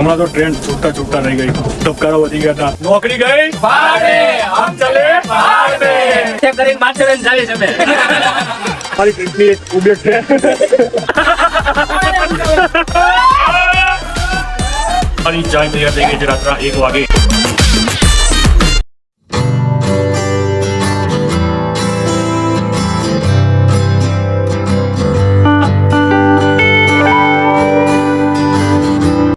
हमारा तो ट्रेन छूटता छूटता रह गई, धबकारा वधी गया था। नौकरी गई भाड़े, हम चले भाड़े। क्या करें माथेरन जावे છે મે हमारी ट्रेन एक उबेट है। हमारी चाय तैयार થઈ ગઈ છે રાત્રા 1 વાગે।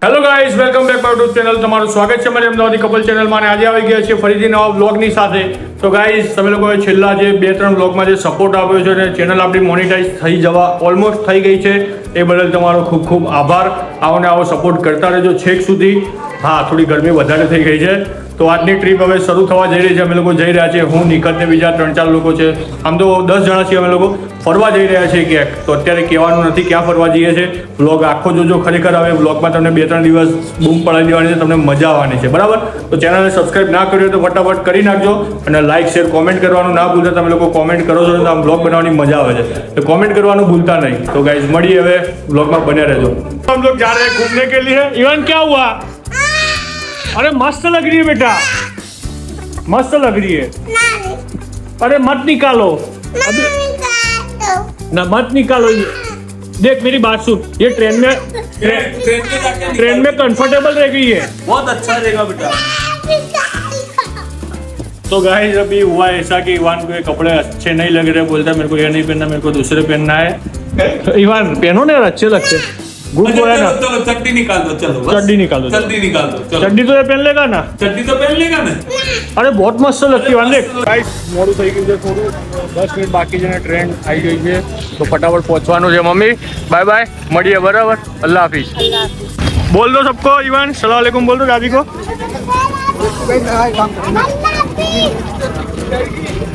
Hello guys, welcome back my YouTube channel. તમારું સ્વાગત છે મારી અમદાવાદી કપલ ચેનલમાં। અને આજે આવી ગયા છીએ ફરીથી નવા વ્લોગની સાથે। તો ગાઈઝ, તમે લોકોએ છેલ્લા જે 2-3 વ્લોગમાં જે સપોર્ટ આપ્યો છે અને ચેનલ આપણી મોનિટાઈઝ થઈ જવા ઓલમોસ્ટ થઈ ગઈ છે, એ બદલ તમારો ખૂબ ખૂબ આભાર। આવો ને આવો સપોર્ટ કરતા રહેજો છેક સુધી। હા, થોડી ગરમી વધારે થઈ ગઈ છે, તો આજની ટ્રીપ હવે શરૂ થવા જઈ રહી છે। અમે લોકો જઈ રહ્યા છીએ, હું નિકટ ને બીજા 3-4 લોકો છે, આમ તો 10 જણા છીએ અમે લોકો। ફરવા જઈ રહ્યા છીએ ક્યાંક, તો અત્યારે કહેવાનું નથી ક્યાં ફરવા જઈએ છીએ। વ્લોગ આખો જોજો, ખરેખર હવે વ્લોગમાં તમને 2-3 દિવસ બૂમ પડાવી દેવાની છે, તમને મજા આવવાની છે, બરાબર? તો ચેનલને સબસ્ક્રાઈબ ના કર્યો તો ફટાફટ કરી નાખજો, અને લાઇક શેર કોમેન્ટ કરવાનું ના ભૂલતા। તમે લોકો કોમેન્ટ કરો છો તો આમ વ્લોગ બનાવવાની મજા આવે છે, તો કોમેન્ટ કરવાનું ભૂલતા નહીં। તો ગાઈઝ, મળીએ હવે વ્લોગમાં બન્યા રહેજો। हम लोग जा रहे हैं घूमने के लिए। इवन क्या हुआ? अरे मस्त लग रही है बेटा, मस्त लग रही है। अरे मत निकालो, ना मत निकालो। देख मेरी बात सुन, ये ट्रेन में कंफर्टेबल रह गई है, बहुत अच्छा रहेगा बेटा। तो गाइस अभी हुआ ऐसा कि इवान को ये कपड़े अच्छे नहीं लग रहे, बोलता मेरे को ये नहीं पहनना, मेरे को दूसरे पहनना है। इवान पहनो ना, अच्छे लगते। गुड बॉय है ना। चलो चड्डी निकाल दो, चलो चड्डी निकाल दो, चड्डी निकाल दो, चलो। चड्डी तो ये पहन लेगा ना? चड्डी तो पहन लेगा ना। अरे बहुत मस्त लगती है। देख गाइस, મોડું થઈ ગયું છે થોડું, 10 મિનિટ બાકી છે ને ટ્રેન આવી ગઈ છે, તો ફટાફટ પહોંચવાનું છે। મમ્મી બાય બાય, મળીએ, બરાબર? અલ્લાહ હાફિઝ। બોલ દો सबको, इवान सलाम अलैकुम बोल दो दादी को।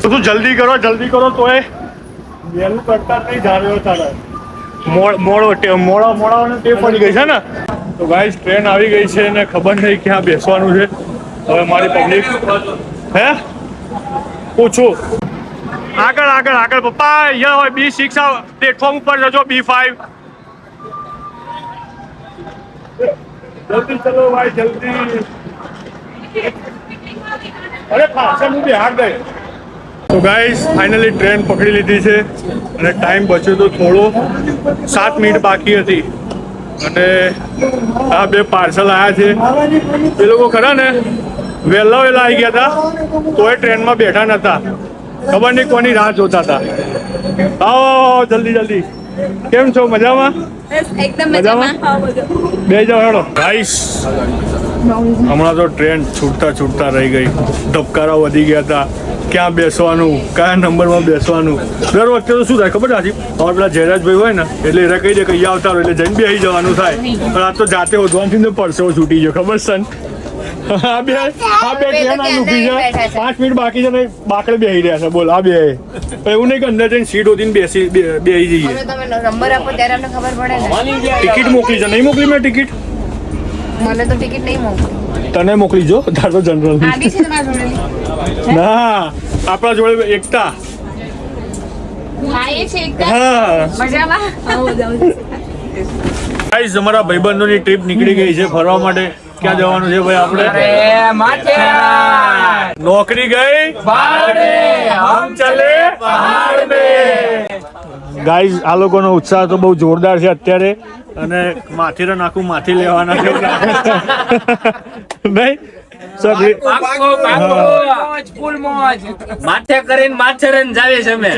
तो तू जल्दी करो तो એ વેલું કરતા નહીં જા રહ્યો તારે। મોડા તે પડી ગઈ છે ને। તો ગાઈસ, ટ્રેન આવી ગઈ છે ને ખબર નહીં ક્યાં બેસવાનું છે। હવે મારી પબ્લિક હે પૂછું આગળ પપ્પા, અહીંયા હોય B6 પ્લેટફોર્મ ઉપર જજો, B5 જલ્દી ચલો ભાઈ, જલ્દી। અરે પાછળ હું બિહાર ગઈ। તો ગાઈસ, ફાઇનલી ટ્રેન પકડી લીધી છે અને ટાઈમ બચ્યો તો થોડો, 7 મિનિટ બાકી હતી, અને આ 2 પાર્સલ આવ્યા છે। એ લોકો ખરા ને વહેલા આવી ગયા હતા, તોય ટ્રેનમાં બેઠા નહોતા, ખબર નહીં કોની રાહ જોતા હતા। આવો જલ્દી। કેમ છો? મજામાં? એકદમ મજામાં। બે જાવ હેડો। ગાઈસ, હમણાં તો ટ્રેન છૂટતા રહી ગઈ, ધબકારા વધી ગયા હતા, ક્યાં બેસવાનું, કયા નંબરમાં બેસવાનું। દર વખતે તો શું થાય ખબર છે? અમારે પેલા જયરાજભાઈ હોય ને, એટલે એને કહી દે કે અહીંયા આવતા રહો, એટલે જઈને બેસી જવાનું થાય। પણ આ તો જાતે હોદવાથી તો પરસેવો છૂટી ગયો, ખબર છે? આ બે ટ્રેન આ ઊભી છે, 5 મિનિટ બાકી છે ને બાકડે બેસી રહ્યા છે। બોલ, આ બે એવું નહીં કે અંદર જઈને સીટ હોતીને બેસી જઈએ। તમે નંબર આપો ત્યારે અમને ખબર પડે ને। ટિકિટ મોકલી છે? નહીં મોકલી મેં ટિકિટ? મને તો ટિકિટ નહીં મોકલી। તને મોકલી જો, તાર તો જનરલ આડી છે તમારા જોડે? ના, આપણા જોડે એકતા। હા, એ છે એકદમ હા મજામાં। ગાઈસ, અમારા ભાઈબંધોની ટ્રીપ નીકળી ગઈ છે ફરવા માટે। ક્યાં જવાનું છે ભાઈ આપણે? माथेरन નોકરી ગઈ भाड़े, हम चले पहाड़ पे। ગાઈસ, આ લોકોનો ઉત્સાહ તો બહુ જોરદાર છે અત્યારે, અને માથેરન આખું માથી લેવાના છે નહીં સબ? मोज फुल मोज माथे કરીને માથેરન જાવે છે મે।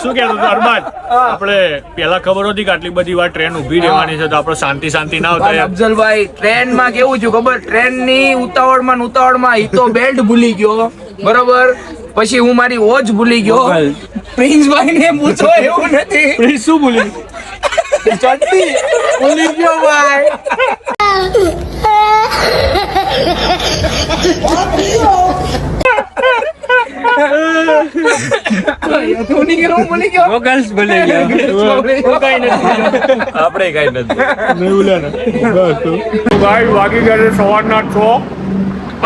શું કહેતો અરબાજ? આપણે પેલા ખબર હતી કે આટલી બધી વાર ટ્રેન ઊભી રહેવાની છે, તો આપણે શાંતિ ના આવતા? અફઝલભાઈ, ટ્રેન માં કેવું છું ખબર? ટ્રેન ની ઉતાવળમાં ઈ તો બેલ્ટ ભૂલી ગયો, બરોબર? પછી હું મારી વોચ ભૂલી ગયો। પ્રિન્સભાઈ ને પૂછો, એવું નથી। શું ભૂલી? ચડતી ભૂલી ગયો ભાઈ। ગોગલ્સ ભૂલી ગયો, આપણે કઈ નથી। ભાઈ, વાગી ગયા છે સવારના 6,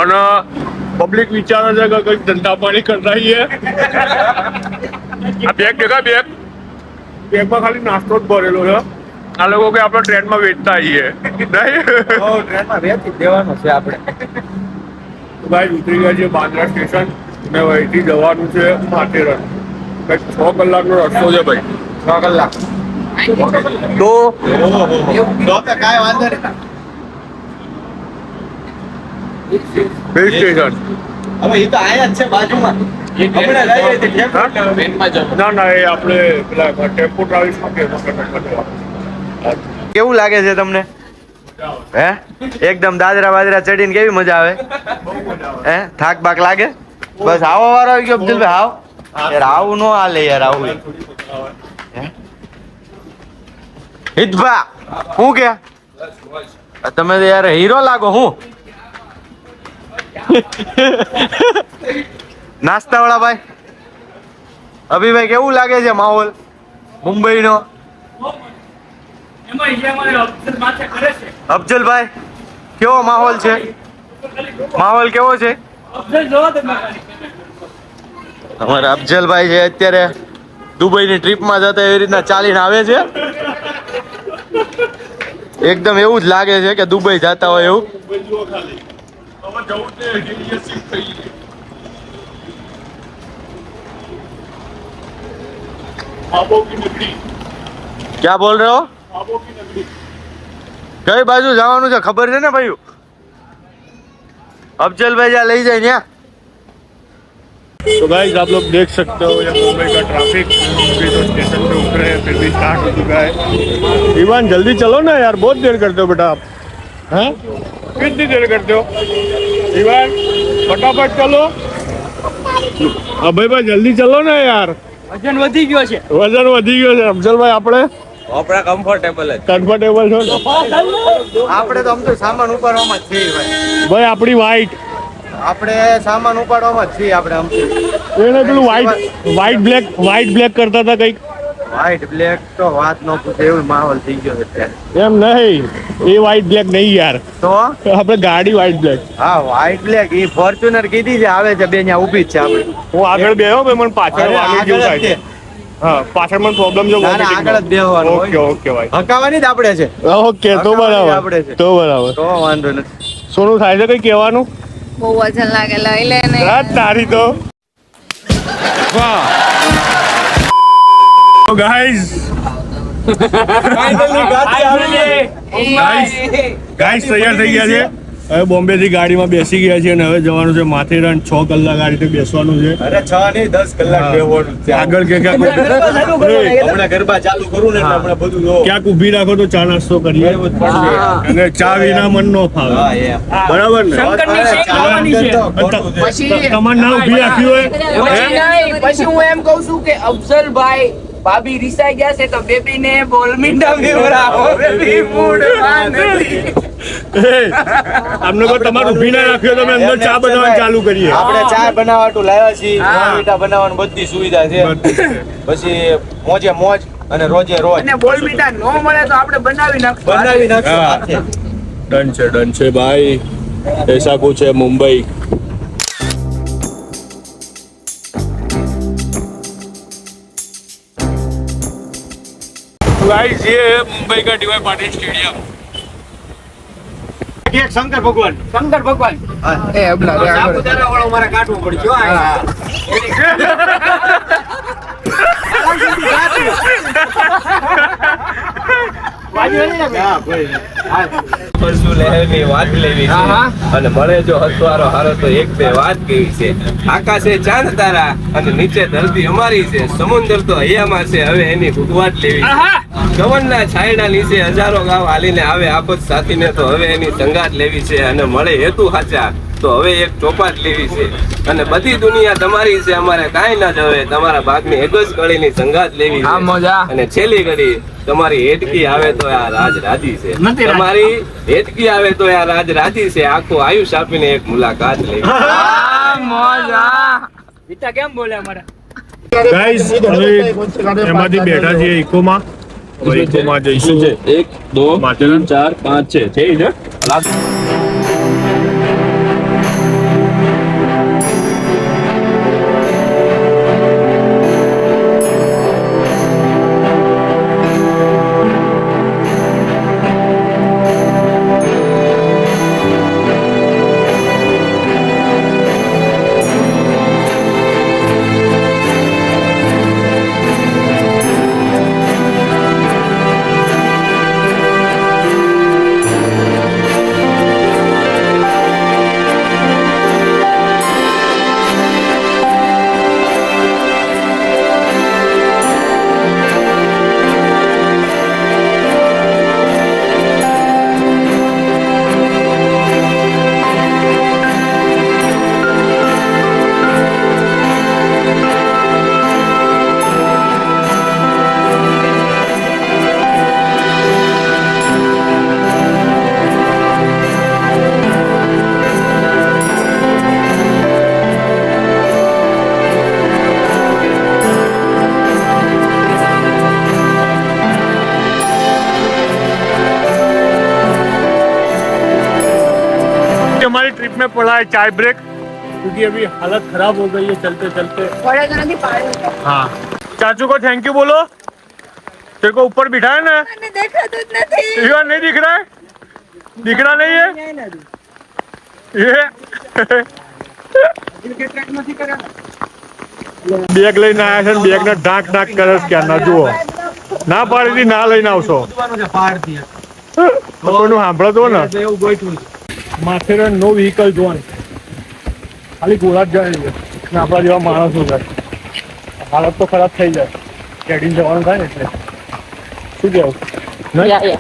અને પબ્લિક વિચારે છે કે કંઈક ધંધા પાણી કરતા છીએ। આ બેગ દેખા, બેગ બેગમાં ખાલી નાસ્તો જ ભરેલો છે. આ લોકો કે આપણે ટ્રેનમાં વેચતા આવીએ નહીં. ટ્રેનમાં વેચી દેવાનો છે આપણે. ભાઈ ઉતરી ગયા છે બાંદ્રા સ્ટેશન ને અહીંથી જવાનું છે માથેરાન. કંઈક 6 કલાકનો રસ્તો છે ભાઈ. 6 કલાક. તો કાંઈ વાંધો નહીં. Hill station. હવે એ તો આયા જ છે બાજુમાં. હમણાં જઈએ તે ના ના એ આપણે પેલા ટેમ્પો ટ્રાવેલ્સમાં કે કેવું લાગે છે તમને? હે એકદમ દાદરા બાદરા ચડીને કેવી મજા આવે? હે થાક બાક લાગે? બસ આવો વારો આવી ગયો અબ્દુલભાઈ. આવ યાર, આવું નો હાલે યાર, આવું હે હિતભા હું કે તમે તો યાર હીરો લાગો. હું નાસ્તા વાળા ભાઈ અભિભાઈ કેવું લાગે છે માહોલ મુંબઈનો? અફજલભાઈ કેવો માહોલ છે? માહોલ કેવો છે? અમારા અફજલભાઈ છે અત્યારે દુબઈની ટ્રીપમાં જતા એવી રીતના ચાલીને આવે છે. એકદમ એવું જ લાગે છે કે દુબઈ જતા હોય એવું. क्या बोल रहे हो? कई बाजू जवानू से खबर है ना भाई? अफजल भाई जा ले जाए यहाँ. तो गाइस आप लोग देख सकते हो ये मुंबई का ट्रैफिक. अभी तो स्टेशन पे उतरे हैं फिर भी स्टार्ट हो चुका है. ईवान जल्दी चलो ना यार, बहुत देर करते हो बेटा आप. हैं कितनी देर करते हो ईवान? फटाफट चलो. अभय भाई जल्दी चलो ना यार. વજન વધી ગયો છે. વજન વધી ગયો છે અફજલભાઈ. આપણે આપણા કમ્ફર્ટેબલ જ. કમ્ફર્ટેબલ છો ને? આપણે તો આમ તો સામાન ઉપાડવામાં જ છીએ ભાઈ. ભાઈ આપણી વાઈટ આપણે સામાન ઉપાડવામાં જ છીએ આપણે આમ તો. એને પેલું વ્હાઈટ બ્લેક કરતા હતા કંઈક. વ્હાઈટ બ્લેક તો વાત ન પૂછે એવું માહોલ થઈ ગયો છે અત્યારે. એમ નહીં, એ વ્હાઈટ બ્લેક નહીં યાર, તો આપણે ગાડી વ્હાઈટ બ્લેક. હા વ્હાઈટ બ્લેક એ ફોર્ચ્યુનર કીધી છે, આવે છે બે ત્યાં ઊભી જ છે આપણે. હું આગળ બેહો ભાઈ, મને પાછળ અરે, વાગી આગળ જેવું જ થાય છે. છે. હા પાછળ મને પ્રોબ્લેમ જો ના, ના, આગળ જ બેહવાનું ઓકે હોય. ઓકે ભાઈ, હકાવાની જ આપણે છે. ઓકે તો હકાવાની બરાબર, આપણે છે. તો બરાબર. તો વાંધો નથી. સોનું થાય છે કઈ કહેવાનું? બહુ વજન લાગે, લઈ લે ને. રાત તારી તો વાહ. ગાઈઝ ગાઈઝ તૈયાર થઈ ગયા છે. હવે બોમ્બે થી ગાડીમાં બેસી ગયા છે અને હવે જવાનું છે માથેરાન. 6 કલાક આ રીતે બેસવાનું છે. અરે 6 નહીં 10 કલાક બેહવાનું છે. આગળ કે ક્યાંક હમણાં ગરબા ચાલુ કરું ને એટલે હમણાં બધું જો. ક્યાંક ઊભી રાખો તો ચા નાસ્તો કરીએ, અને ચા વિના મન નો ફાવે. હા, એમ. બરાબર ને? શંકરની શેક લાવવાની છે. તમારે ના ઊભી રાખી હોય પછી હું એમ કઉ છું કે અફઝલભાઈ ભાભી રિસાઈ ગયા છે તો બેબી ને બોલ મીંડા મેવરાવો બેબી મૂડમાં નથી. આમને કોઈ તમારે ઊભી ના રાખ્યો, તમે અંદર ચા બનાવવાનું ચાલુ કરીએ. આપણે ચા બનાવવાનું લાવ્યા છીએ, મીઠા બનાવવાની બધી સુવિધા છે. પછી મોજે મોજ અને રોજે રોજ અને બોલ મીઠા નો મળે તો આપણે બનાવી નાખશું. બનાવી નાખશું હા. હાથે. ડન છે ભાઈ, ऐसा कुछ है मुंबई. गाइस ये है मुंबई का डीवाई पाटिल स्टेडियम. એક શંકર ભગવાન. શંકર ભગવાન એ અબલા રે આગળ. સાપુતારા વાળો મારે કાઢવું પડશે હો આ. પરસુ લહેરની વાત લેવી છે અને મળે જો હસવારો હારો તો એક બે વાત કેવી છે. આકાશે ચાંદ તારા અને નીચે ધરતી અમારી છે. સમુદ્ર તો હૈયામાં છે, હવે એની ભૂગવાટ લેવી છે. ગવનના છાયડા નીચે હજારો ગાવ હાલીને આવે આફત સાથીને તો હવે એની સંગાત લેવી છે. અને મળે હેતુ હાચા તો હવે એક ચોપાટ લેવી છે. અને બધી દુનિયા તમારી છે, અમારે કાંઈ ના જવે. તમારા ભાગની એક જ ઘડીની સંગાત લેવી હા, છે. મજા. અને છેલ્લી ઘડી તમારી હેટકી આવે તો આ રાજ રાજી છે. તમારી હેટકી આવે તો આ રાજ રાજી છે. આખું આયુષ આપીને એક મુલાકાત લેવી. બીટા કેમ બોલે અમારા? ગાઈસ હવે એમાંથી બેઠા છીએ ઇકોમાં. હવે ઇકોમાં જઈશું. 1 2 માથેરાન 4 5 6 છે. बीच में पड़ा है चाय ब्रेक क्योंकि अभी हालत खराब हो गई है चलते चलते। પડે તો નથી પાડ્યું. हाँ चाचू को थैंक यू बोलो, तेरे को ऊपर बिठाया ना। મને દેખાતું જ નથી. ये नहीं दिख रहा है, दिख रहा नहीं है ये બેગ લઈને આવ્યા છે ને બેગ ને ઢાંક ઢાંક કરે છે ક્યાં ના જુઓ ના પાડી દી ના લઈને આવશો કોઈનું સાંભળો તો ને માથેરાન નો વ્હીકલ ઝોન ખાલી ગોળા જ જાય છે ને આપણા જેવા માણસો છે હાલત તો ખરાબ થઈ જાય કેડીને જવાનું થાય ને એટલે શું કહેવું નહીં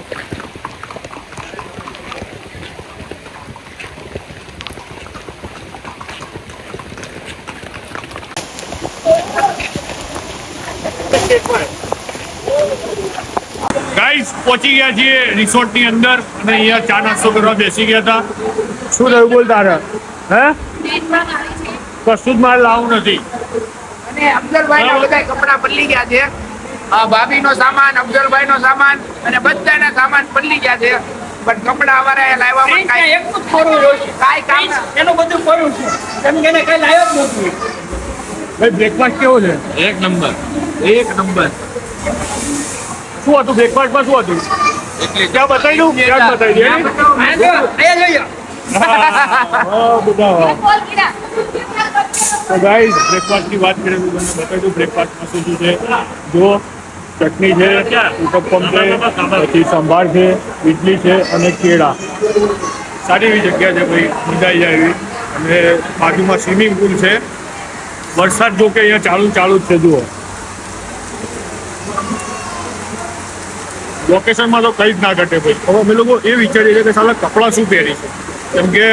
ગાઈસ પહોંચી ગયા છીએ રિસોર્ટ ની અંદર અને અહીંયા ચા નાસ્તો કરવા બેસી ગયા હતા. શું થયું બોલ તારે? હે કશું જ મારે લાવવું નથી. અને અફઝલભાઈ ના બધા કપડા બદલી ગયા છે. ભાભી નો સામાન, અફઝલભાઈ નો સામાન અને બધાના સામાન બદલી ગયા છે. પણ કપડા અમારે લાવવામાં કાંઈ એકલું જ ખોરું રહ્યું છે. કાંઈ કામ એનું બધું ખોરું છે. કેમ કે એને કાંઈ લાવ્યો જ નથી. ભાઈ બ્રેકફાસ્ટ કેવો છે? એક નંબર. શું હતું બ્રેકફાસ્ટમાં શું હતું? ક્યાં બતાવી દઉં? ક્યાં બતાવી દે? તો ગાઈસ બ્રેકફાસ્ટની વાત કરીએ તો તમને બતાવી દઉં બ્રેકફાસ્ટમાં શું શું છે. જો ચટણી છે, ઉત્તપમ છે, પછી સંભાર છે, ઇડલી છે અને કેળા. સારી એવી જગ્યા છે ભાઈ, મજા આવી જાય એવી. અને બાજુમાં સ્વિમિંગ પુલ છે. વરસાદ જો કે અહીંયા ચાલુ જ છે. જુઓ લોકેશનમાં તો કંઈ જ ના ઘટે ભાઈ. હવે અમે લોકો એ વિચારીએ છીએ કે સાલા કપડાં શું પહેરીશું, કેમ કે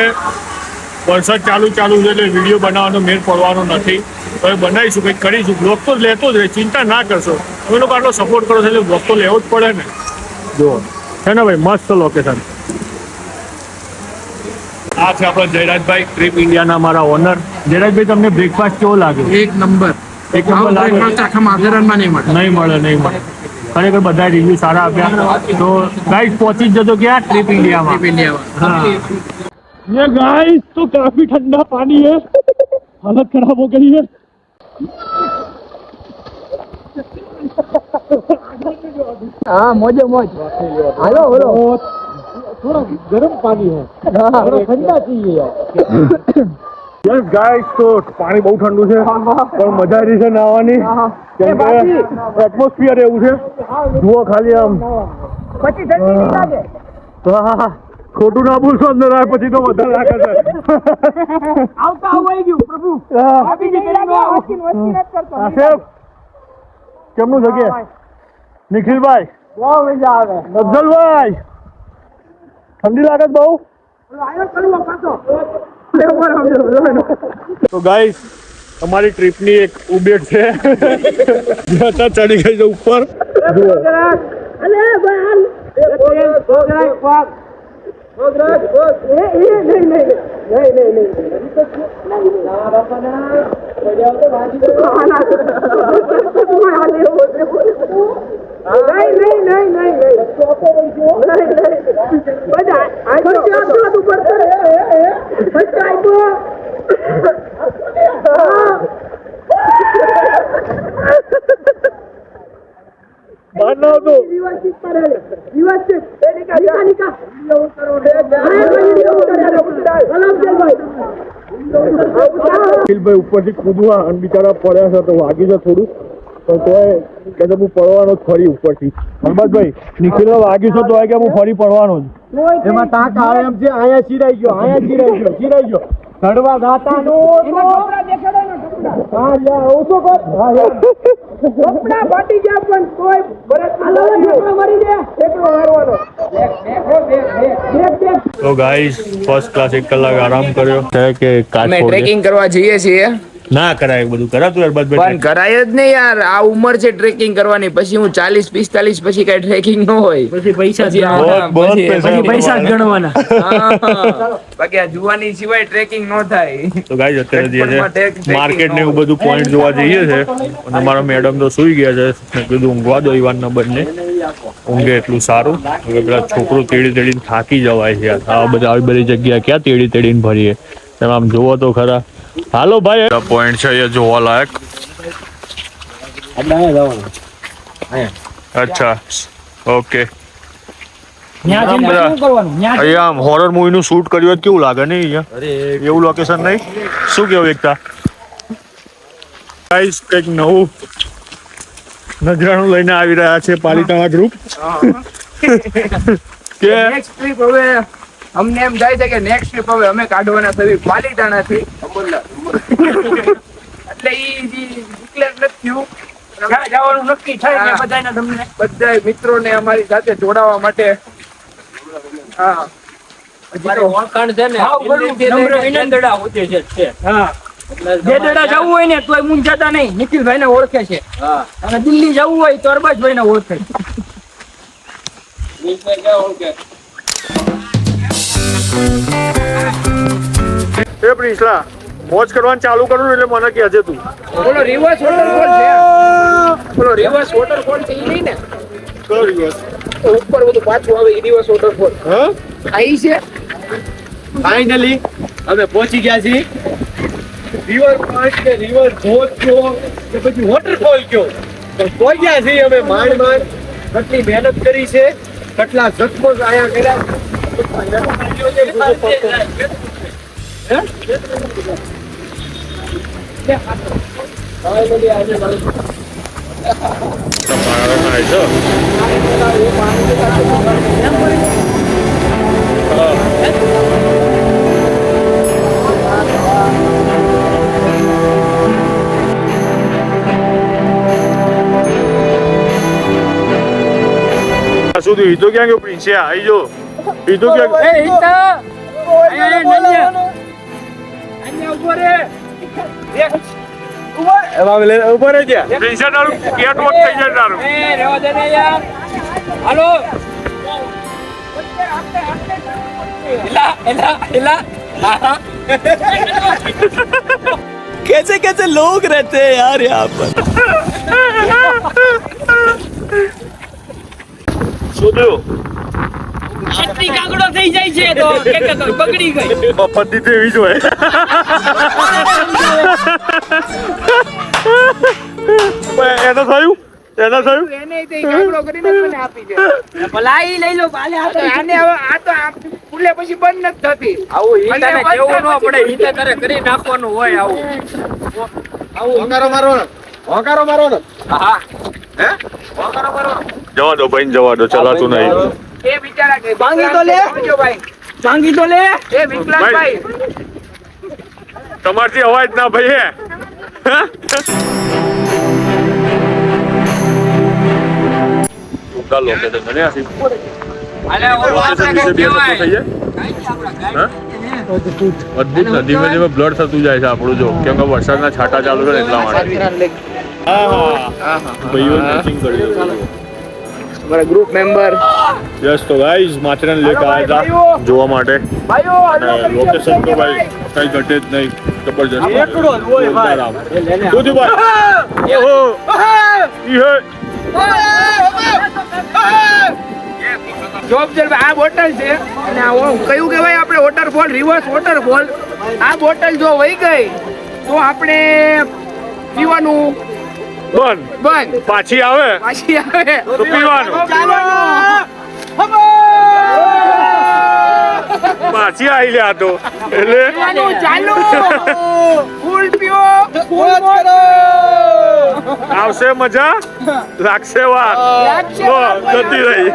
વરસાદ ચાલુ છે એટલે વિડીયો બનાવવાનો મેળ પડવાનો નથી. હવે બનાવીશું, કંઈક કરીશું. બ્લોગ તો લેતો જ રહે, ચિંતા ના કરશો. અમે લોકો આટલો સપોર્ટ કરો છો એટલે બ્લોગ તો લેવો જ પડે ને. જુઓ છે ને ભાઈ, મસ્ત લોકેશન. આ છે આપણા જયરાજભાઈ, ટ્રીપ ઇન્ડિયાના અમારા ઓનર. જયરાજભાઈ તમને બ્રેકફાસ્ટ કેવો લાગ્યો? એક નંબર. એક નંબર લાગે? નહીં મળે. ખરેખર બધા રિવ્યુ સારા આપ્યા. તો ગાઈસ પહોંચી જ જજો ક્યાં? ट्रिप इंडिया हाँ ये गाइस तो काफी ठंडा पानी है, हालत खराब हो गई है. हाँ मोजे मोज. Hello hello. थोड़ा गर्म पानी है, थोड़ा ठंडा चाहिए यार. યસ ગાઈસ તો પાણી બહુ ઠંડુ છે પણ મજા આવી છે નાહવાની, કેમ કે એટમોસ્ફિયર એવું છે. જુઓ ખાલી આમ પછી ઠંડી નહીં લાગે. હા ખોટું ના બોલશો અંદર આવે પછી તો વધારે લાગે છે. આવતા આવી ગયું પ્રભુ. આપી દે આશેફ કેમનું જગ્યા? નિખિલભાઈ બહુ મજા આવે. અફઝલભાઈ ઠંડી લાગે છે બહુ? આયો કરવો પાછો. તો ગાઈસ અમારી ટ્રીપની એક ઉબેટ છે જ્યાં ચડી ગઈ છે ઉપર. જુઓ નિખિલભાઈ ઉપરથી કૂદવા અને બિચારા પડ્યા છે તો વાગી છે થોડું, પણ તોય કે હું પડવાનો જ ફરી ઉપરથી. હરબતભાઈ નિખિલ વાગ્યું છે તો કે હું ફરી પડવાનો જ. એમાં ટાંક આવે એમ છે, અહીંયા ચીરાઈ ગયો ચડવા ગાતા નો કપડા ફાટી ગયા પણ કોઈ મરી દે એકલો હારવાનો. તો ગાઈસ ફર્સ્ટ ક્લાસ 1 કલાક આરામ કર્યો છે કે અમે ટ્રેકિંગ કરવા જઈએ છીએ. ના કરાય બધું કરાતું યાર. પણ કરાય જ નહીં યાર, આ ઉંમર છે ટ્રેકિંગ કરવાની. પછી હું 40-45 પછી કઈ ટ્રેકિંગ ન હોય. પછી પૈસા ગણવાના. બાકી આ જુવાની સિવાય ટ્રેકિંગ ન થાય. તો ગાઈસ અત્યારે માર્કેટ ને એવું બધું પોઈન્ટ જોવા જઈએ છે અને મારા મેડમ તો સુઈ ગયા છે. મેં કીધું ઊંઘવા દો ઈવાન ના બંને. ઊંઘે એટલું સારું. હવે પેલા છોકરો તેડીને થાકી જવાય છે યાર. આ બધા આવી બધી જગ્યા ક્યાં તેડીને ભરીએ. તમે આમ જોવો તો ખરા. હાલો ભાઈ, પોઈન્ટ છે અહીંયા જોવા લાયક. અચ્છા, ઓકે. અહીંયા આમ હોરર મૂવી નું શૂટ કર્યું હોય કેવું લાગે ને અહીંયા? એવું લોકેશન નહીં? શું કેવું એકતા? ગાઈસ, કંઈક નવું નજરાણું લઈને આવી રહ્યા છે પાલિતાણા ગ્રુપ. કે નેક્સ્ટ ટ્રીપ હવે અમને એમ થાય છે કે નેક્સ્ટ ટ્રીપ હવે અમે કાઢવાના છે પાલિતાણાથી અમરલા. એટલે ઈ ડિક્લેર નથી થયું. જવાનું નક્કી થાય કે બધાને તમને બધા મિત્રોને અમારી સાથે જોડાવા માટે. હા, ઓળખાણ છે ને વિનંદડા હોતી છે. હા, જે દડા જવું હોય ને તોય મૂંઝાતા નહીં, નિખિલભાઈ ને ઓળખે છે. અને દિલ્હી જવું હોય તો અરબાજભાઈ ને ઓળખે છે. એ પ્રિન્સલા, મોજ કરવાનું ચાલુ કરું એટલે મને કહેજે તું. બોલો રિવર્સ વોટરફોલ છે. બોલો રિવર્સ વોટરફોલ છે ઈ નહીં ને? કયો રિવર્સ? ઉપર બધું પાછું આવે ઈ રિવર્સ વોટરફોલ. હા, આઈ છે. ફાઇનલી અમે પહોંચી ગયા છીએ રિવર પોઈન્ટ કે રિવર ધોધ કયો કે પછી વોટરફોલ કયો તો પહોંચ્યા છીએ અમે. માંડ કેટલી મહેનત કરી છે, કેટલા જખમો આયા કર્યા. શું થયું? ઈ તો ક્યાં ગયો પ્રિન્સ? આવી જો. ઈ તો ક્યાં ગયો? ઉભો રહી ગયા. પ્રિન્સ તારું કેટ વોક થઈ જાય તારું. હાલો कैसे कैसे लोग रहते हैं यार यहाँ पर. શું થયું? છત્રી કાગડો થઈ જાય છે તો બગડી ગઈ. મફતની તો એવી જ હોય. એને થયું? એને તે કાગડો કરીને મને આપી દે. ભલા ઈ લઈ લો બાલે તો આને હવે આ તો ફૂલે પછી બંધ નથી થતી. આવું ઈ તને કેવું ન પડે, ઈ તે તારે કરી નાખવાનું હોય. હોકારો મારો ને. હા જવા દો ભાઈ, જવા દો, ચલાતું નહીં. એ બિચારા કે માંગી તો લે. આવજો ભાઈ. માંગી તો લે. એ વિકલાંગભાઈ, તમારથી અવાજ ના ભાઈ હે. લોકેશન બને આથી. અલે ઓ વાત લોકેશન વિશે બે શબ્દો થઈ જાય. હા? અદ્ભુત ને ધીમે ધીમે બ્લડ થતું જાય છે આપણું, જો કેમ કે વરસાદના છાંટા ચાલુ છે ને એટલા માટે. ભાઈઓ મેચિંગ કરી દીધું. અમારા ગ્રુપ મેમ્બર યસ, તો ગાઈઝ માથેરાન લેક આવ્યા હતા જોવા માટે. ભાઈઓ અને લોકેશન તો ભાઈ કઈ ઘટે જ નહીં, જબરજસ્ત. જોરદાર આમ. શું થયું ભાઈ? ઓહો, ઈ હે. જોબ જલ આ બોટલ છે અને આ કયું કહેવાય આપણે વોટરફોલ, રિવર્સ વોટરફોલ. આ બોટલ જો વહી ગઈ તો આપણે પીવાનું બંધ, પાછી આવે પાછી આવે તો પીવાનું. પાછી આવી લે આ તો એટલે પીવાનું ચાલુ. ફૂલ પીવો, આવશે મજા, લાગશે વાત. લાગશે વાત. જતી રહી.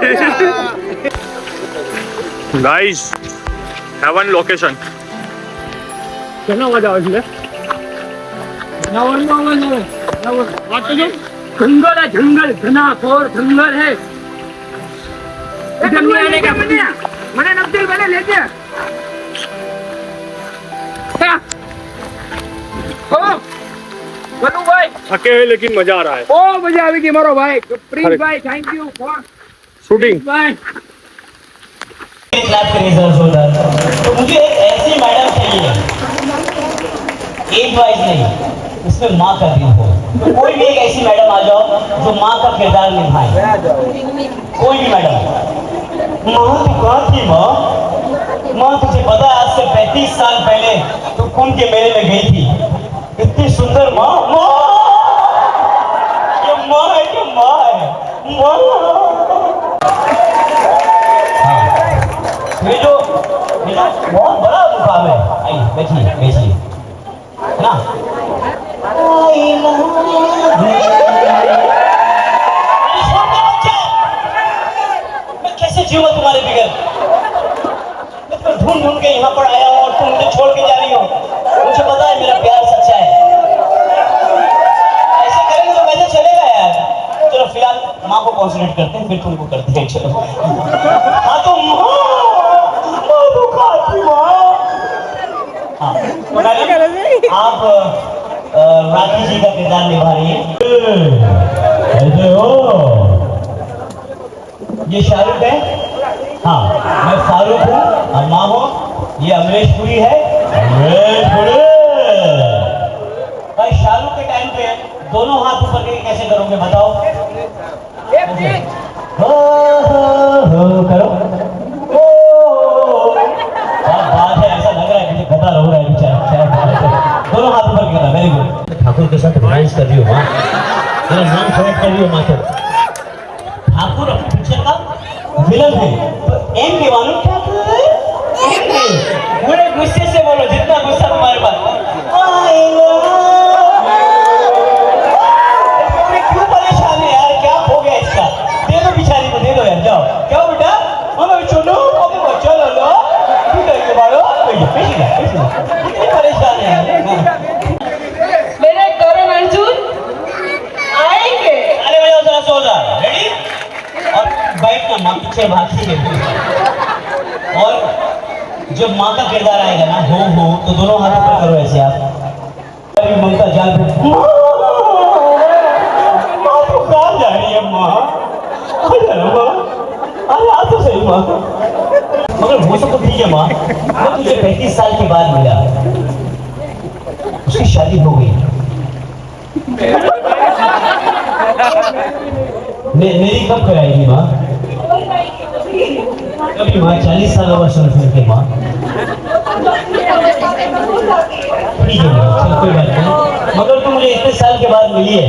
Guys, heaven location. કેનો અવાજ આવે છે? जंगल है, जंगल घना घोर जंगल है. મને નબદીલ બને લેજે. ભાઈ थके हैं लेकिन मजा आ रहा है. બહુ મજા આવી ગઈ મારો ભાઈ Princebhai. Thank you for shooting. ભાઈ. क्लास के रिजल्ट होता है तो मुझे एक ऐसी मैडम चाहिए, एज वाइज नहीं, उसमें माँ का दिल हो. तो कोई भी एक ऐसी मैडम आ जाओ जो माँ का किरदार निभाए। कोई भी मैडम। माँ तू कहाँ थी माँ? माँ तुझे पता है आज से 35 साल पहले तू कुंभ के मेले में गई थी। इतनी सुंदर माँ। माँ ये माँ है, ये माँ है, माँ। हाँ। ये जो बहुत बड़ा मुकाम है। आइए बैठिए बैठिए ना। मैं कैसे जीऊंगा तुम्हारे बगैर? मैं तुम्हें ढूंढ ढूंढ के यहाँ पर आया हूँ और तुम मुझे छोड़ के जा रही हो। मुझे पता है मेरा प्यार सच्चा है। ऐसे करेंगे तो कैसे चलेगा यार? चलो फिलहाल माँ को कॉन्सेंट्रेट करते हैं, फिर तुमको करते हैं। चलो हाँ तो माँ तो खाती माँ। हाँ तो मैडम आप राखी जी का किरदार निभा रही है। कैसे हो? ये शाहरुख है। हाँ मैं फारूक हूँ और माँ हो ये अमरीश पुरी है। अमरीश पुरी। भाई शाहरुख के टाइम पे दोनों हाथ ऊपर करके कैसे करोगे बताओ? हो करो। क्या बात है, ऐसा लग रहा है मुझे गधा हो रहा है बेचारा। क्या बात है। दोनों हाथ ऊपर करना। Very good. ठाकुर के साथ रोमांस कर रही हो माँ। मेरा नाम सेलेक्ट कर रही हो माँ। तो ठाकुर अपने पिक्चर का विलन है तो एम के मालूम क्या बड़े गुस्से से बोलो, जितना गुस्सा तुम्हारे पास। क्यों परेशान है यार? क्या हो गया इसका? दे दो बिचारी को, दे दो यार। जाओ क्या बेटा? चलो बच्चा लो लो। ठीक है बाड़ो परेशान है यार। मेरे करण अर्जुन आएंगे। अरे भैया जरा सोजा रेडी और बैठना। माँ पीछे भागती है। और जब माँ का किरदार आएगा ना हो तो दोनों हाथ ऊपर करो ऐसे आप। अभी ममता जान पे माँ तो कहाँ जा रही है माँ? अरे आ तो सही माँ। मगर वो सब तो ठीक है माँ। मैं तुझे 35 साल के बाद मिला, उसकी शादी हो गई। मेरी कब कराएगी माँ? कभी माँ 40 साल और सुन के माँ। ठीक है माँ चल कोई बात नहीं। मगर तुम मुझे इतने साल के बाद मिली है।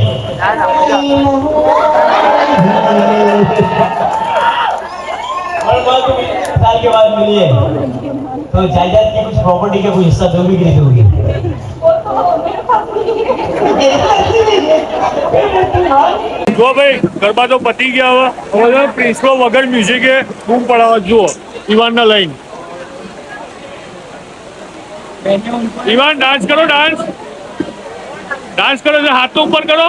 और माँ तुम इतने साल के बाद मिली है तो जायदाद की कुछ प्रॉपर्टी का कोई हिस्सा दोगी कि नहीं दोगी? જો ભાઈ ગરબા તો પતી ગયા હવે પ્રિન્સિપલ વગર મ્યુઝિકે બૂમ પડાવવા જુઓ ઈવાનના લાઈન ઈવાન ડાન્સ કરો ડાન્સ કરો હાથ તો ઉપર કરો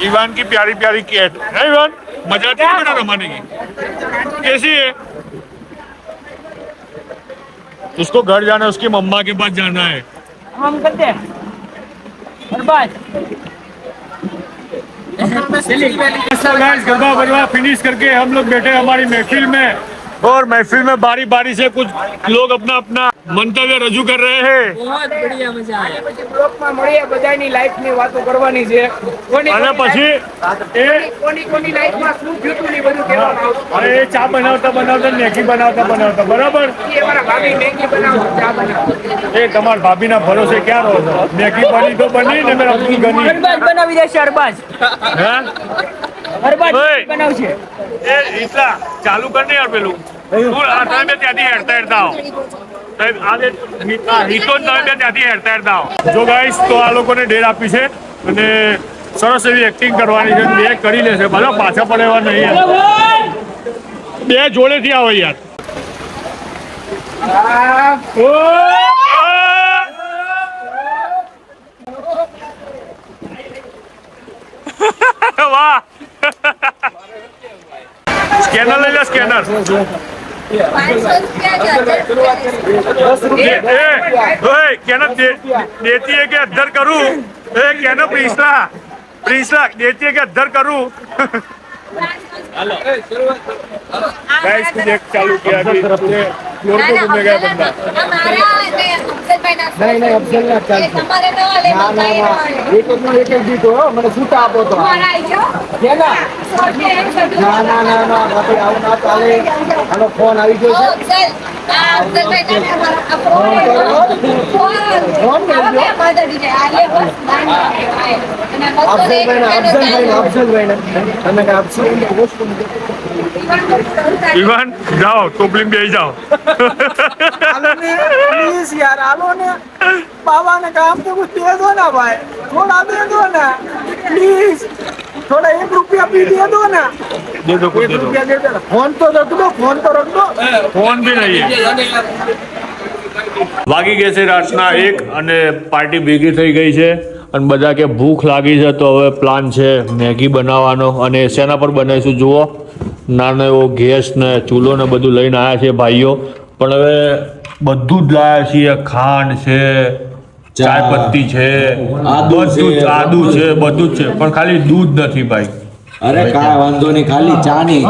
ईवान की प्यारी प्यारी कैट है। ईवान मजा आती है बेटा रमाने की? कैसी है? उसको घर जाना है, उसकी मम्मा के पास जाना है। हम करते हैं बर्बाद। गाइस गरबा बरबा फिनिश करके हम लोग बैठे हमारी महफिल में और महफिल में बारी बारी से कुछ लोग अपना अपना મંતવ્ય રજૂ કરી રહે છે। बहुत बढ़िया मजा आया। પછી બ્લોકમાં મળીએ, બધાની લાઈફની વાતો કરવાની છે। અને પછી એ કોની લાઈફમાં શું થયું હતું ને બધું કહેવાનું આવશે। અરે એ ચા બનાવતા બનાવતા મેગી બનાવતા બનાવતા બરાબર એ મારા ભાભી મેગી બનાવો, ચા બનાવો। એ તમારા ભાભીના ભરોસે ક્યાં રહો છો? મેગી બની તો બની ને મેરા અબ્દુલ ગની અરબાજ બનાવી દેશે અરબાજ। હે અરબાજ ઓય। બનાવશે। એ રીતલા ચાલુ કર ને યાર પેલું તું આ ટાઈમે ત્યાંથી હેરતા હેરતા આવો હિતો તમે ત્યાંથી હેરતા હેરતા આવો। જો ગાઈસ તો આ લોકોને ડેર આપી છે અને સરસ એવી એક્ટિંગ કરવાની છે। બે કરી લેશે બધા પાછા પડે એવા નહીં યાર। બે જોડેથી આવો યાર। વાહ સ્કેનર લઈ લે સ્કેનર 500 रुपया कहना देती है कि अद्धर करूं कहना पिछला प्लीज लाख देती है कि अद्धर करूं गाइस कुछ एक चालू किया अभी पूरे फ्लोर को घूमे गया बंदा नहीं अफजल ना चल एक दी तो મને છૂટા આપો તો કેના ના ભાઈ આવું ના ચાલે આનો ફોન આવી ગયો છે અફઝલભાઈ તમે કે इवान जाओ टोपली में बैठ जाओ प्लीज यार आलो ने बाबा ने काम तो कुछ दे दो ना भाई थोड़ा दे दो ना प्लीज थोड़ा 1 रुपया भी दे दो ना दे दो कुछ दे दो रुपया दे दो फोन तो रख दो फोन भी नहीं है વાગી ગયા છે રાતના 1 અને પાર્ટી ભેગી થઈ ગઈ છે અને બધા કે ભૂખ લાગી છે તો હવે પ્લાન છે મેગી બનાવવાનો અને શેના પર બનાવીશું જુઓ નાનો એવો ગેસ ને ચૂલો ને બધું લઈને આવ્યા છે ભાઈઓ પણ હવે બધું જ લાવ્યા છીએ ખાંડ છે ચાય પત્તી છે બધું જ આદુ છે બધું જ છે પણ ખાલી દૂધ નથી ભાઈ અરે કાંઈ વાંધો નહીં ખાલી ચા ની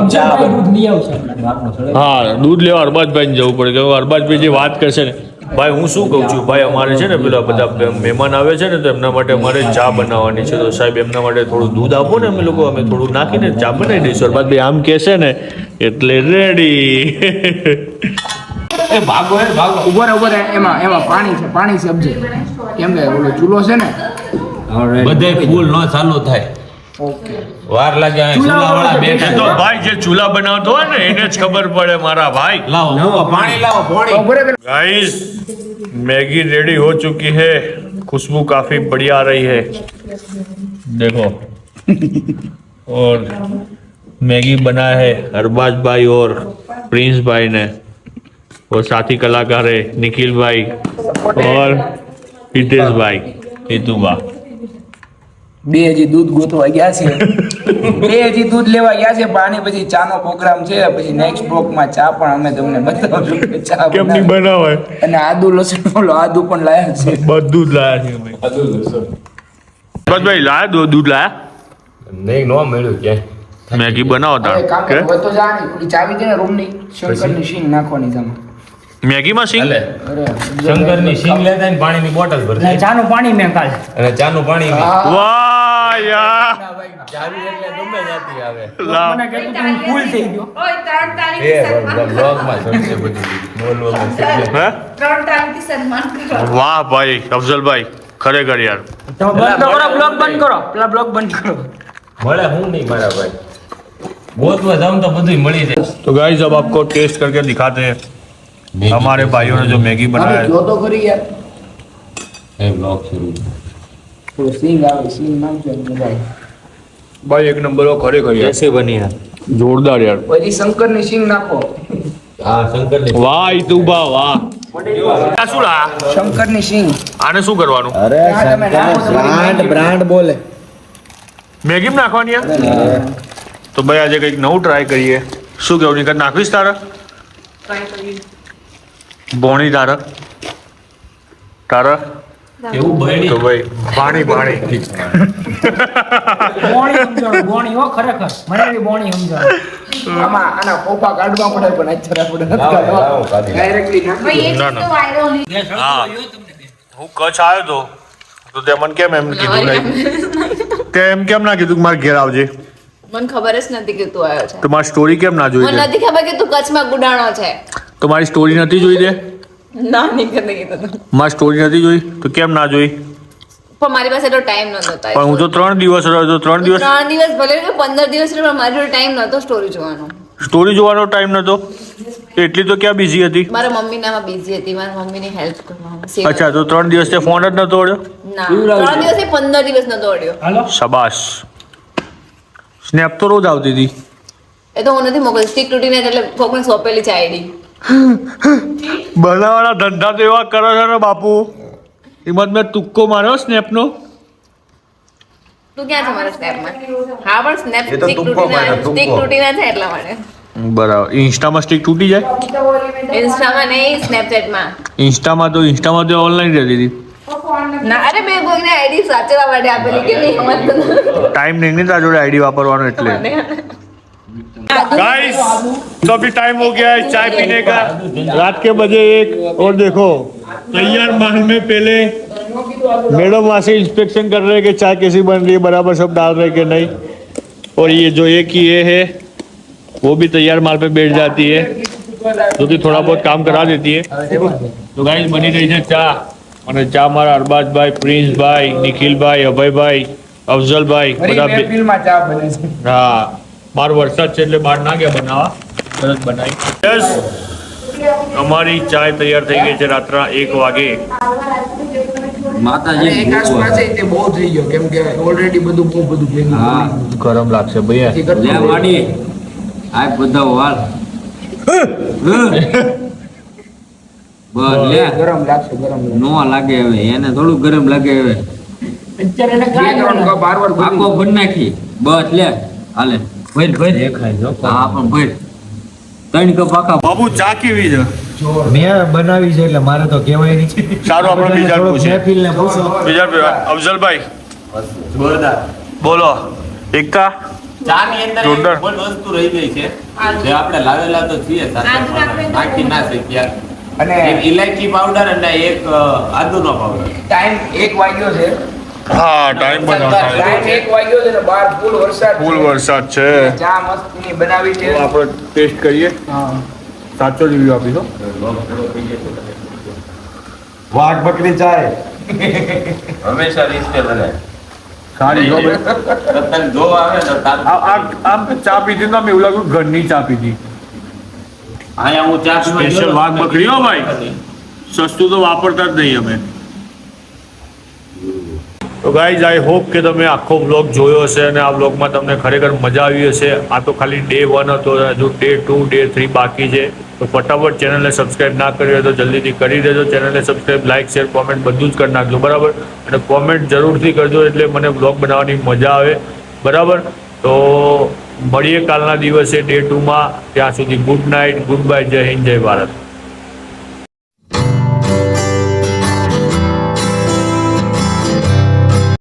હા દૂધ લેવા અરબાજભાઈને જવું પડે કે અરબાજભાઈ જે વાત કરશે ને ભાઈ હું શું કહું છું ભાઈ અમારે છે ને પેલા બધા મહેમાન આવે છે ને તો એમના માટે અમારે ચા બનાવવાની છે તો સાહેબ એમના માટે થોડું દૂધ આપો ને અમે લોકો અમે થોડું નાખીને ચા બનાવી દઈશું અરબાજભાઈ આમ કહેશે ને એટલે રેડી ઉભર એમાં પાણી સબ્જી કેમ કે ઓલો ચૂલો છે ને બધે ફૂલ નો ચાલુ થાય વાર લાગે ચૂલાવાળા બેઠા તો ભાઈ જે ચૂલા બનાવતો હોય ને એને જ ખબર પડે મારા ભાઈ લાવો પાણી લાવો गाइस मैगी रेडी हो चुकी है खुशबू काफी बढ़िया आ रही है देखो और मैगी बना है अरबाज भाई और प्रिंस भाई ने और साथी कलाकार है निखिल भाई और हितेश भाई हितुबा બે હજી દૂધ ગોતવા ગયા છે બે હજી દૂધ લેવા ગયા છે પાણી પછી ચાનો પ્રોગ્રામ છે પછી નેક્સ્ટ બ્લોકમાં ચા પણ અમે તમને બતાવશું કે ચા કેમની બનાવાય અને આદુ લસણ ઓલો આદુ પણ લાયા છે બધું જ લાયા છે ભાઈ ભાઈ લાયા દૂધ લાયા નહીં નો મળ્યું ક્યાંય મેગી બનાવો તાર કે તો જા ને ઓલી ચાવી છે ને રૂમની શંકરની શીંગ નાખવાની છે મેગીમાં સિંગ શંકરની સિંગ લેતા ને પાણીની બોટલ ભરતા ચાનું પાણી મેં કાલ અને ચાનું પાણી વાહ યાર ચાવી એટલે ગમે જાતી આવે લાવ મને કીધું તું ફૂલ થઈ ગયો એ બ્લોગમાં સમજે બધી બોલવામાં સમજે હે 3 તારીખથી સન્માન કરો વાહ ભાઈ અફઝલભાઈ ખરેખર યાર તમે બંધ કરો બ્લોગ બંધ કરો પેલા બ્લોગ બંધ કરો મળે હું નહીં મારા ભાઈ ગોતવા જાઉં તો બધું મળી જાય तो गाइस अब आपको टेस्ट करके दिखाते हैं हमारे भाइयों ने जो मैगी बनाया है જો તો કરી યાર એ બ્લોગ શરૂ થોડું સિંગ આવે સિંગ નાખજો મજા આવે भाई एक नंबर वो खरेखर यार कैसे बनी है जोरदार यार પછી શંકરની શીંગ નાખો હા શંકરની વાહ ઈતુબા વાહ આ શું લા શંકરની શીંગ આને શું કરવાનું અરે બ્રાન્ડ બોલે મેગી માં નાખવાની યાર તો ભાઈ આજે કંઈક નવું ટ્રાય કરીએ શું કેવું નિકટ નાખવીશ તારે બોણી તારે એવું બની તો ભાઈ પાણી પાણી બોણી સમજાવો બોણી હો ખરેખર મને બી બોણી સમજાવો આમાં આના કોપા કાઢવા પડે પણ અચ્છા પડે નથી કાઢવા ડાયરેક્ટલી નાખી ના ના હા હું કચ્છ આવ્યો તો તો તે મને કેમ એમ કીધું નહીં તે એમ કેમ ના કીધું કે મારે ઘેર આવજે મને ખબર જ નથી કે તું આવ્યો છે તો મારી સ્ટોરી કેમ ના જોઈ મને દે નથી ખબર કે તું કચ્છમાં ગુડાણો છે તો મારી સ્ટોરી નથી જોઈ દે ના નહીં કરી કીધું મારી સ્ટોરી નથી જોઈ તો કેમ ના જોઈ પણ મારી પાસે એટલો ટાઈમ નહોતો પણ હું તો 3 દિવસ રહ્યો તો 3 દિવસ 3 દિવસ ભલે કે 15 દિવસ રહ્યો પણ મારી જોડે ટાઈમ નહોતો સ્ટોરી જોવાનો સ્ટોરી જોવાનો ટાઈમ નતો એટલી તો ક્યાં બિઝી હતી મારા મમ્મી નામાં બિઝી હતી મારા મમ્મીની હેલ્પ કરવામાં અચ્છા તો 3 દિવસ તે ફોન જ નતો ઓળ્યો ના 3 દિવસ 15 દિવસ નહોતો ઓળ્યો શાબાશ સ્નેપ તો રોજ આવતી હતી એ તો હું નથી મોકલતી સ્ટીક તૂટીને એટલે કોકને સોંપેલી છે આઈડી બનાવવાના ધંધા તો એવા કરો છો ને બાપુ એમાં મેં તુક્કો માર્યો સ્નેપનો તું ક્યાં છે મારા સ્નેપમાં હા પણ સ્નેપ એ તો સ્ટીક તુક્કો માર્યો, તૂટીને તુક્કો. છે એટલા માટે બરાબર ઇન્સ્ટામાં સ્ટીક તૂટી જાય ઇન્સ્ટામાં નહીં સ્નેપચેટમાં ઇન્સ્ટામાં તો ઓનલાઈન રહેતી હતી ના અરે મેં કોઈને આઈડી સાચવવા માટે આપેલી કે નહીં સમજતો टाइम नहीं था जोड़े आईडी वापरवानो એટલે गाइस तो अभी टाइम हो गया है चाय पीने का रात के बजे 1 और देखो तैयार माल में पहले मैडम वहां से इंस्पेक्शन कर रहे हैं कि चाय कैसी बन रही है बराबर सब डाल रहे हैं कि नहीं और ये जो एक ही ये है वो भी तैयार माल पे बैठ जाती है जो कि थोड़ा बहुत काम करा देती है तो गाइस बनी रही है चा અને ચા મારા અરબાજભાઈ પ્રિન્સભાઈ નિખિલભાઈ અભયભાઈ અફઝલભાઈ બધા મહેફિલમાં ચા બને છે. હા બાર વરસાદ છે એટલે બહાર ના ગયા બનાવવા તરત બનાવી યસ અમારી ચાય તૈયાર થઈ ગઈ છે રાત્રના 1 વાગે અને એક આસપાસ છે તે બહુ થઈ ગયો કેમ કે ઓલરેડી બધું બહુ બધું ભેગું થઈ ગયું. ગરમ લાગશે ભૈયા પછી કરતું લે માડી આ બધા વાલ બસ લે ગરમ લાગશે ગરમ લાગશે. નો લાગે હવે એને થોડું ગરમ લાગે હવે અત્યારે એને બે કાંઈ ત્રણ કપ બાર આખો ભરી નાખી બસ લે હાલે ભર ભર હા પણ ભર 3 કપ આખા બાબુ ચા કેવી છે મેં બનાવી છે એટલે મારે તો કહેવાય નહીં. સારું આપણે બીજા પૂછીએ મહેફિલને પૂછો. બીજા અફઝલભાઈ બોલો એકતા ચાની અંદર જોરદાર. એક પણ વસ્તુ રહી ગઈ છે જે આપણે લાવેલા તો છીએ સાથે પણ નાખી ના શક્યા અને એક ઇલાયચી પાવડર અને એક આદુનો પાવડર ટાઈમ 1 વાગ્યો છે હા ટાઈમ ટાઈમ 1 વાગ્યો છે ને બહાર ફૂલ વરસાદ છે. ફૂલ વરસાદ છે ચા મસ્તીની બનાવી છે. તો આપણે ટેસ્ટ કરીએ હા સાચો રિવ્યુ આપીશું વાઘ બકરી ચાય હંમેશા રીસ્તે બને સારી જો ભાઈ તને જો આવે તો આમ ચા પીધી તો અમે એવું લાગ્યું ઘરની ચા પીધી અહીંયા હું ચા પીવા સ્પેશિયલ ગયો. વાઘ બકરી હો ભાઈ સસ્તું તો વાપરતા જ નહીં અમે તો ગાઈઝ આઈ હોપ કે તમે આખો વ્લોગ જોયો હશે અને આ વ્લોગમાં તમને ખરેખર મજા આવી હશે આ તો ખાલી ડે 1 હતો હજુ ડે 2 ડે 3 બાકી છે તો ફટાફટ ચેનલને સબસ્ક્રાઇબ ના કરી હોય તો જલ્દીથી કરી દેજો ચેનલને સબસ્ક્રાઇબ લાઇક શેર કોમેન્ટ બધું જ કરી નાખજો બરાબર અને કોમેન્ટ જરૂરથી કરજો એટલે મને વ્લોગ બનાવવાની મજા આવે બરાબર તો મળીએ કાલના દિવસે ડે 2 માં ત્યાં સુધી ગુડ નાઇટ ગુડ બાય જય હિન્દ જય ભારત